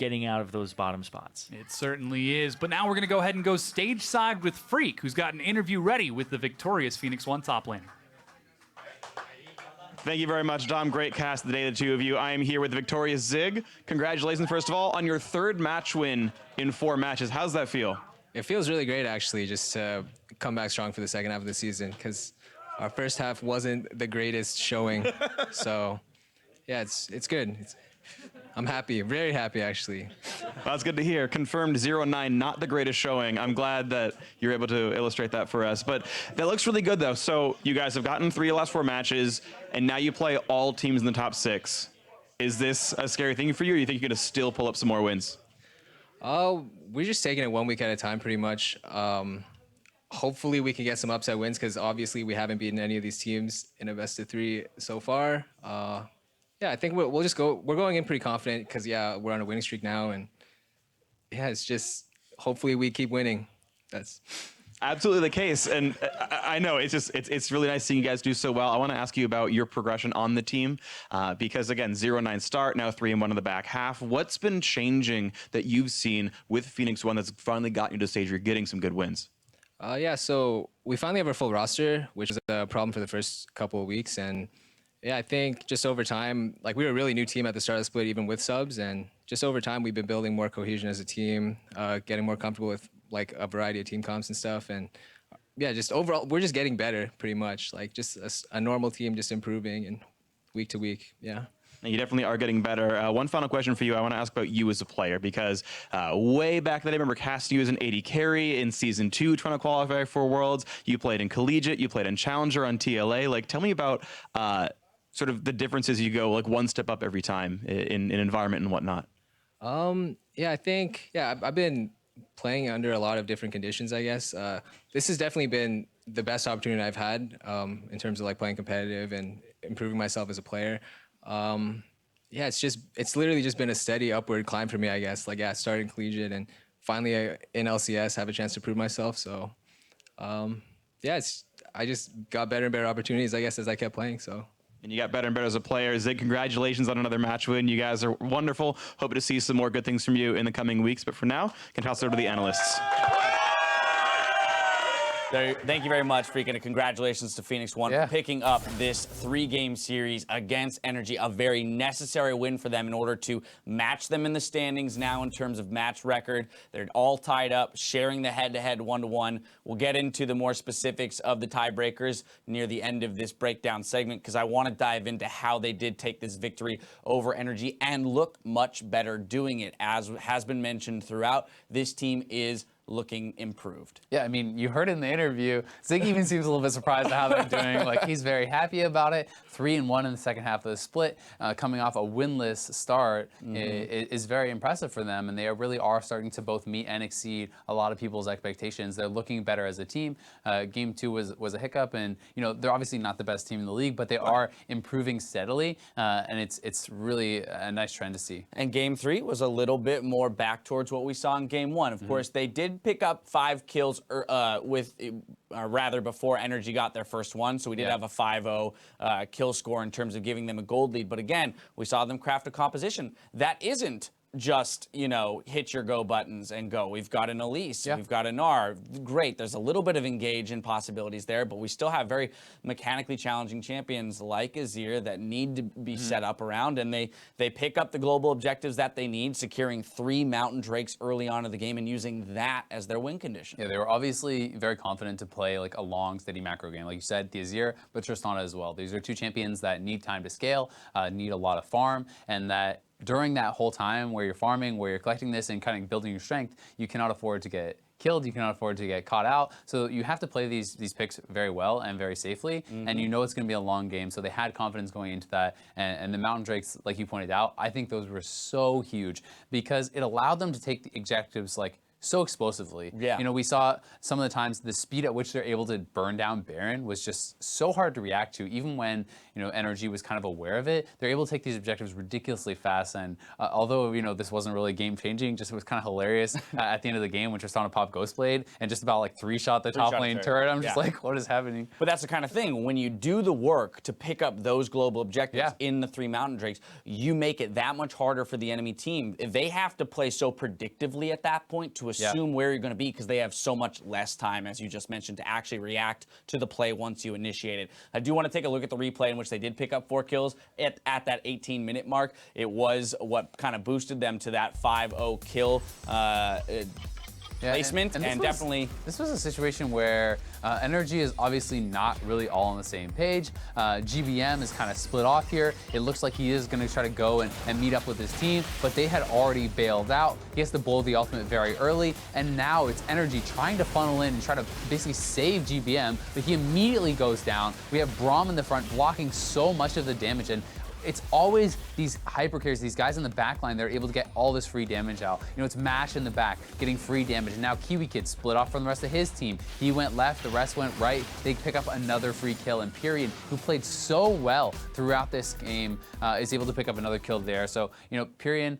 getting out of those bottom spots. It certainly is. But now we're going to go ahead and go stage side with Freak, who's got an interview ready with the victorious Phoenix1 top laner. Thank you very much, Dom. Great cast today, the two of you. I am here with the victorious Zig. Congratulations, first of all, on your 3rd match win in 4 matches. How's that feel? It feels really great, actually, just to come back strong for the second half of the season, because our first half wasn't the greatest showing. So, yeah, it's good. I'm happy, very happy, actually. That's good to hear. Confirmed 0-9, not the greatest showing. I'm glad that you're able to illustrate that for us. But that looks really good, though. So you guys have gotten 3 of the last 4 matches, and now you play all teams in the top 6. Is this a scary thing for you, or do you think you're going to still pull up some more wins? We're just taking it 1 week at a time, pretty much. Hopefully we can get some upset wins, because obviously we haven't beaten any of these teams in a best of 3 so far. Yeah, I think we'll just go. We're going in pretty confident because, yeah, we're on a winning streak now. And, yeah, it's just hopefully we keep winning. That's absolutely the case. And I know it's really nice seeing you guys do so well. I want to ask you about your progression on the team because, again, 0-9 start, now 3-1 in the back half. What's been changing that you've seen with Phoenix1 that's finally gotten you to the stage where you're getting some good wins? Yeah, so we finally have our full roster, which was a problem for the first couple of weeks. And, yeah, I think just over time, like, we were a really new team at the start of the split, even with subs. And just over time, we've been building more cohesion as a team, getting more comfortable with, like, a variety of team comps and stuff. And, yeah, just overall, we're just getting better, pretty much. Like, just a normal team just improving and week to week, yeah. You definitely are getting better. One final question for you. I want to ask about you as a player because way back then I remember casting you as an AD carry in Season 2 trying to qualify for Worlds. You played in Collegiate. You played in Challenger on TLA. Like, tell me about sort of the differences you go, like, one step up every time in environment and whatnot. Yeah, I think, yeah, I've been playing under a lot of different conditions, I guess. This has definitely been the best opportunity I've had in terms of, like, playing competitive and improving myself as a player. Yeah, it's literally just been a steady upward climb for me, I guess. Like, yeah, starting Collegiate and finally in LCS have a chance to prove myself. So, yeah, I just got better and better opportunities, I guess, as I kept playing, so. And you got better and better as a player. Zig, congratulations on another match win. You guys are wonderful. Hoping to see some more good things from you in the coming weeks. But for now, can toss it over to the analysts. Thank you very much, Freak, and congratulations to Phoenix1 for picking up this 3-game series against NRG, a very necessary win for them in order to match them in the standings now in terms of match record. They're all tied up, sharing the head-to-head 1-1. We'll get into the more specifics of the tiebreakers near the end of this breakdown segment because I want to dive into how they did take this victory over NRG and look much better doing it. As has been mentioned throughout, this team is looking improved. Yeah, I mean, you heard in the interview, Zig even seems a little bit surprised at how they're doing. Like, he's very happy about it. 3-1 in the second half of the split, coming off a winless start is very impressive for them, and they really are starting to both meet and exceed a lot of people's expectations. They're looking better as a team. Game 2 was a hiccup, and they're obviously not the best team in the league, but they are improving steadily, and it's really a nice trend to see. And Game 3 was a little bit more back towards what we saw in Game 1. Of course, they did pick up 5 kills rather before NRG got their first one, so we did have a 5-0 kill score in terms of giving them a gold lead. But again, we saw them craft a composition that isn't just, hit your go buttons and go. We've got an Elise, we've got an R. Great, there's a little bit of engage and possibilities there, but we still have very mechanically challenging champions like Azir that need to be set up around, and they pick up the global objectives that they need, securing 3 Mountain Drakes early on in the game and using that as their win condition. Yeah, they were obviously very confident to play like a long, steady macro game. Like you said, the Azir, but Tristana as well. These are 2 champions that need time to scale, need a lot of farm, and that during that whole time where you're farming, where you're collecting this and kind of building your strength, you cannot afford to get killed, you cannot afford to get caught out. So you have to play these picks very well and very safely, and you know it's going to be a long game. So they had confidence going into that, and the Mountain Drakes, like you pointed out, I think those were so huge because it allowed them to take the objectives like so explosively. Yeah. You know, we saw some of the times the speed at which they're able to burn down Baron was just so hard to react to, even when, you know, NRG was kind of aware of it. They're able to take these objectives ridiculously fast, and although, you know, this wasn't really game-changing, just it was kind of hilarious at the end of the game when Tristana popped Ghostblade and just about like three-shot the top lane turret. I'm just like, what is happening? But that's the kind of thing, when you do the work to pick up those global objectives in the 3 Mountain Drakes, you make it that much harder for the enemy team. They have to play so predictively at that point to assume where you're going to be, because they have so much less time, as you just mentioned, to actually react to the play once you initiate it. I do want to take a look at the replay in which they did pick up 4 kills at that 18-minute mark. It was what kind of boosted them to that 5-0 kill placement, and definitely... This was a situation where NRG is obviously not really all on the same page. GBM is kind of split off here. It looks like he is going to try to go and meet up with his team, but they had already bailed out. He has to blow the ultimate very early, and now it's NRG trying to funnel in and try to basically save GBM, but he immediately goes down. We have Braum in the front blocking so much of the damage, and it's always these hyper carries, these guys in the back line, they're able to get all this free damage out. You know, it's Mash in the back getting free damage, and now Kiwi Kid split off from the rest of his team. He went left, the rest went right. They pick up another free kill, and Pyrian, who played so well throughout this game, is able to pick up another kill there. So, you know, Pyrian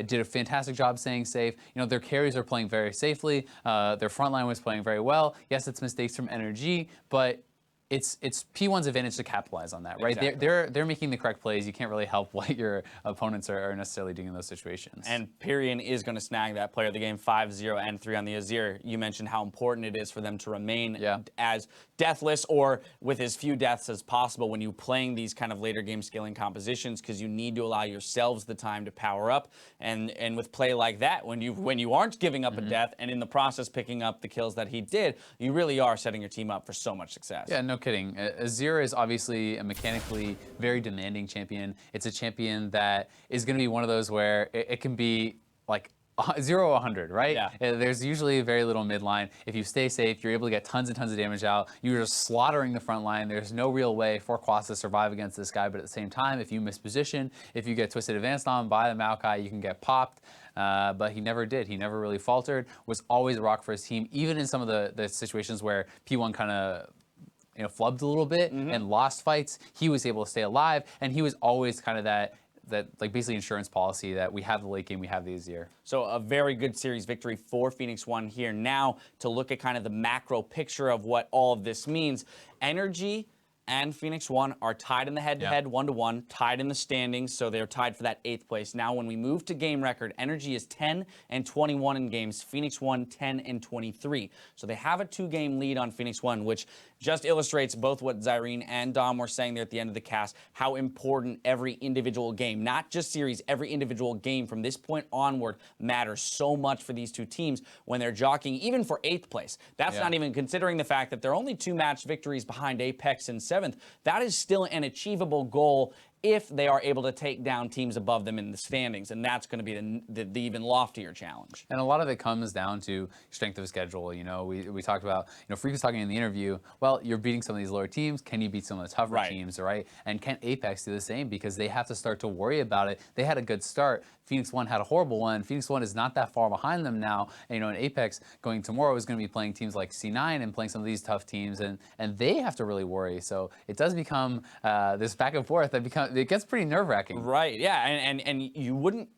did a fantastic job staying safe. You know, their carries are playing very safely. Their front line was playing very well. Yes, it's mistakes from NRG, but it's P1's advantage to capitalize on that, right? Exactly. They're making the correct plays. You can't really help what your opponents are necessarily doing in those situations. And Pyrian is going to snag that player of the game, 5-0 and 3 on the Azir. You mentioned how important it is for them to remain as deathless or with as few deaths as possible when you're playing these kind of later game scaling compositions, because you need to allow yourselves the time to power up. And with play like that, when you aren't giving up a death and in the process picking up the kills that he did, you really are setting your team up for so much success. Yeah, no kidding. Azir is obviously a mechanically very demanding champion. It's a champion that is going to be one of those where it can be like 0 100, right? Yeah. There's usually very little midline. If you stay safe, you're able to get tons and tons of damage out. You're just slaughtering the front line. There's no real way for Quas to survive against this guy, but at the same time, if you miss position, if you get twisted advanced on by the Maokai, you can get popped. But he never did. He never really faltered, was always a rock for his team, even in some of the situations where P1 kind of flubbed a little bit and lost fights. He was able to stay alive, and he was always kind of that like basically insurance policy that we have the late game, we have the Azir. So a very good series victory for Phoenix1 here. Now to look at kind of the macro picture of what all of this means. NRG and Phoenix1 are tied in the head-to-head 1-1, tied in the standings, so they're tied for that 8th place. Now, when we move to game record, NRG is 10-21 in games, Phoenix1 10-23. So they have a 2-game lead on Phoenix1, which just illustrates both what Zyrene and Dom were saying there at the end of the cast, how important every individual game, not just series, every individual game from this point onward matters so much for these two teams when they're jockeying, even for 8th place. That's not even considering the fact that they're only 2 match victories behind Apex and 7th. That is still an achievable goal if they are able to take down teams above them in the standings, and that's going to be the even loftier challenge. And a lot of it comes down to strength of schedule. You know, we talked about, Freak was talking in the interview, well, you're beating some of these lower teams. Can you beat some of the tougher teams, right? And can Apex do the same? Because they have to start to worry about it. They had a good start. Phoenix1 had a horrible one. Phoenix1 is not that far behind them now. And, in Apex going tomorrow is going to be playing teams like C9 and playing some of these tough teams, and they have to really worry. So it does become this back and forth it gets pretty nerve-wracking. Right, yeah, and you wouldn't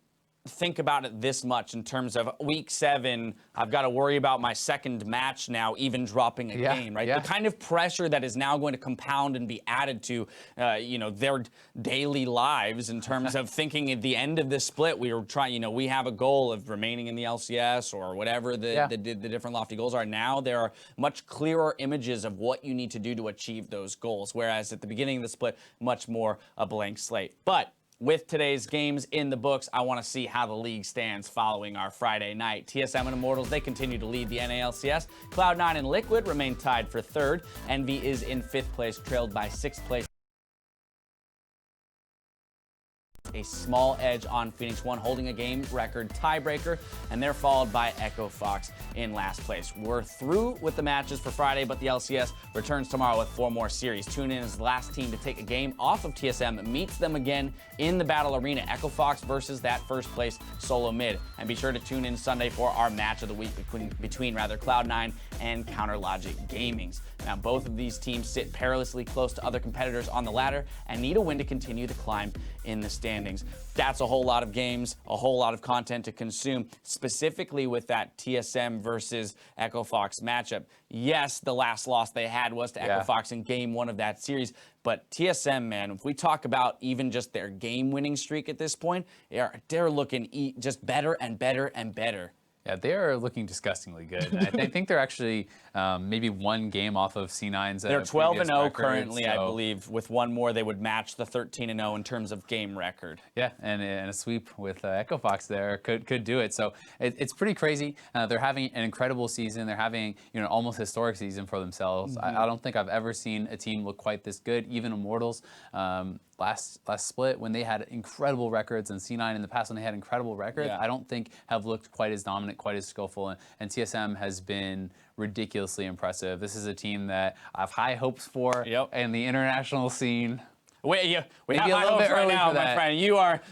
think about it this much in terms of week 7, I've got to worry about my second match now even dropping a game, right? The kind of pressure that is now going to compound and be added to, their daily lives in terms of thinking at the end of this split, we were trying, we have a goal of remaining in the LCS or whatever the different lofty goals are. Now there are much clearer images of what you need to do to achieve those goals, whereas at the beginning of the split, much more a blank slate. But with today's games in the books, I want to see how the league stands following our Friday night. TSM and Immortals, they continue to lead the NALCS. Cloud9 and Liquid remain tied for 3rd. Envy is in 5th place, trailed by 6th place a small edge on Phoenix1, holding a game record tiebreaker, and they're followed by Echo Fox in last place. We're through with the matches for Friday, but the LCS returns tomorrow with 4 more series. Tune in as the last team to take a game off of TSM meets them again in the Battle Arena. Echo Fox versus that first place solo mid. And be sure to tune in Sunday for our match of the week between Cloud9 and Counterlogic Gaming's. Now, both of these teams sit perilously close to other competitors on the ladder and need a win to continue the climb in the standings. That's a whole lot of games, a whole lot of content to consume, specifically with that TSM versus Echo Fox matchup. Yes, the last loss they had was to Echo Fox in game 1 of that series, but TSM, man, if we talk about even just their game-winning streak at this point, they're looking just better and better and better. Yeah, they are looking disgustingly good. And I think they're actually maybe 1 game off of C9's. They're 12-0 currently, so I believe. With 1 more, they would match the 13-0 in terms of game record. Yeah, and a sweep with Echo Fox there could do it. So it's pretty crazy. They're having an incredible season. They're having almost historic season for themselves. I don't think I've ever seen a team look quite this good. Even Immortals. Last split, when they had incredible records, and C9 in the past when they had incredible records, I don't think have looked quite as dominant, quite as skillful, and TSM has been ridiculously impressive. This is a team that I have high hopes for in the international scene. We have high hopes right now, my friend.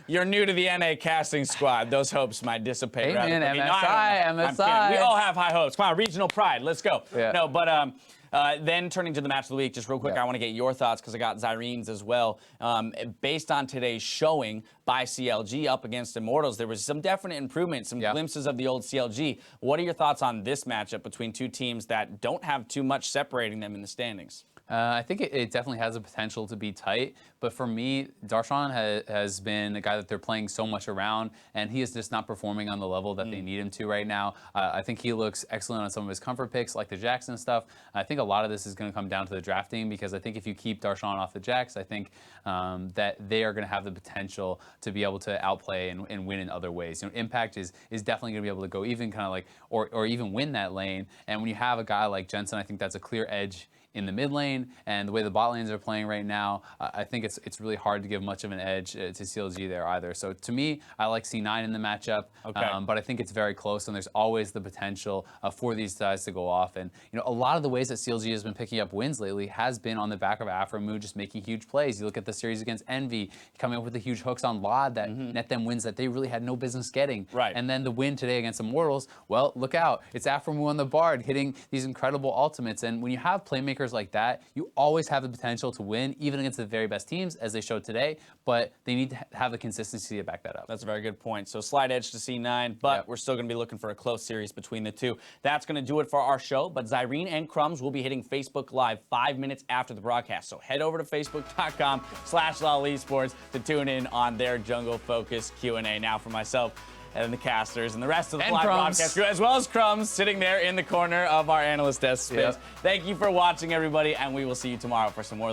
You're new to the NA casting squad. Those hopes might dissipate. Hey, man, MSI. We all have high hopes. Come on, regional pride. Let's go. Yeah. No, but then turning to the match of the week, just real quick, I want to get your thoughts because I got Zyrene's as well. Based on today's showing by CLG up against Immortals, there was some definite improvement, some glimpses of the old CLG. What are your thoughts on this matchup between 2 teams that don't have too much separating them in the standings? I think it definitely has the potential to be tight, but for me, Darshan has been a guy that they're playing so much around, and he is just not performing on the level that they need him to right now. I think he looks excellent on some of his comfort picks, like the Jackson stuff. I think a lot of this is going to come down to the drafting, because I think if you keep Darshan off the Jacks, I think that they are going to have the potential to be able to outplay and win in other ways. Impact is definitely going to be able to go even kind of like, or even win that lane, and when you have a guy like Jensen, I think that's a clear edge in the mid lane, and the way the bot lanes are playing right now, I think it's really hard to give much of an edge to CLG there either. So to me, I like C9 in the matchup, but I think it's very close, and there's always the potential for these guys to go off. And a lot of the ways that CLG has been picking up wins lately has been on the back of Afromu just making huge plays. You look at the series against Envy, coming up with the huge hooks on Lod that net them wins that they really had no business getting. Right. And then the win today against Immortals, well, look out. It's Afromu on the Bard hitting these incredible ultimates. And when you have playmakers like that, you always have the potential to win, even against the very best teams, as they showed today, but they need to have the consistency to back that up. That's a very good point. So slight edge to C9, but we're still going to be looking for a close series between the 2. That's going to do it for our show, but Zyrene and Crumbs will be hitting Facebook Live 5 minutes after the broadcast. So head over to facebook.com/LOLesports to tune in on their Jungle Focus Q&A. Now for myself and the casters and the rest of the live broadcast crew, as well as Crumbs sitting there in the corner of our analyst desk space. Thank you for watching, everybody, and we will see you tomorrow for some more